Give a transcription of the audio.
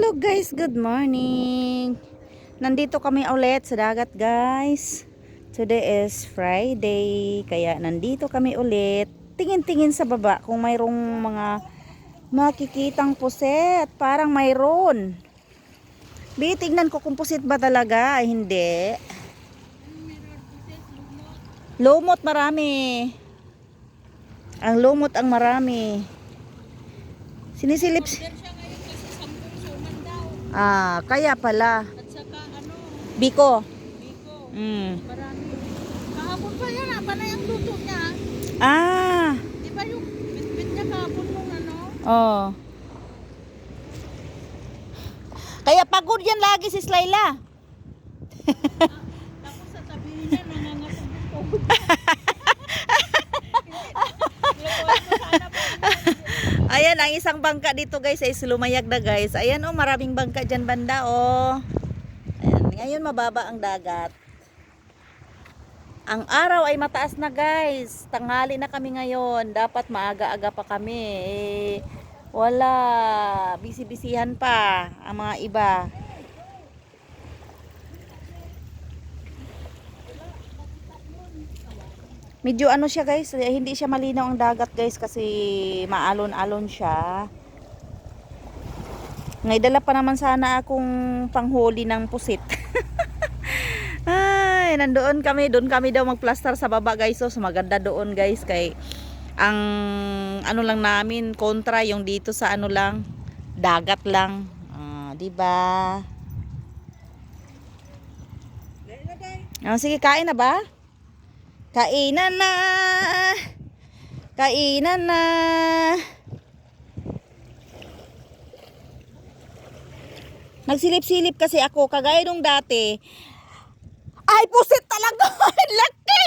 Hello guys, good morning. Nandito kami ulit sa dagat guys. Today is Friday, kaya nandito kami ulit. Tingin-tingin sa baba kung mayroong mga makikitang puset. Parang mayroon. Tingnan ko kung puset ba talaga. Ay, hindi. Lumot marami. Ang lumot ang marami. Sinisilip. Kaya pala. At saka ano, Biko. biko. Mm. Marami. Kahapon pa yan, panay ang luto niya. Di ba yung bit-bit niya kahapon nung ano? Oh. Kaya pagod yan lagi si Slayla. Tapos sa tabi niya, nangangatog-tog. Ayan, ang isang bangka dito guys ay lumayag na guys. Ayan oh, maraming bangka dyan banda oh. Ayan, ngayon mababa ang dagat. Ang araw ay mataas na guys. Tanghali na kami ngayon. Dapat maaga-aga pa kami. Wala. Bisi-bisihan pa ang mga iba. Medyo ano siya guys, hindi siya malinaw ang dagat guys kasi maalon-alon siya. Ngay dala pa naman sana akong panghuli ng pusit. Ay, nandoon kami, doon kami daw magplaster sa baba guys. So maganda doon guys kay ang ano lang namin kontra yung dito sa ano lang, dagat lang. Di ba? Sige, kain na ba? Kainan na. Kainan na. Nagsilip-silip kasi ako kagaya nung dati. Ay, pusit talaga. Laki.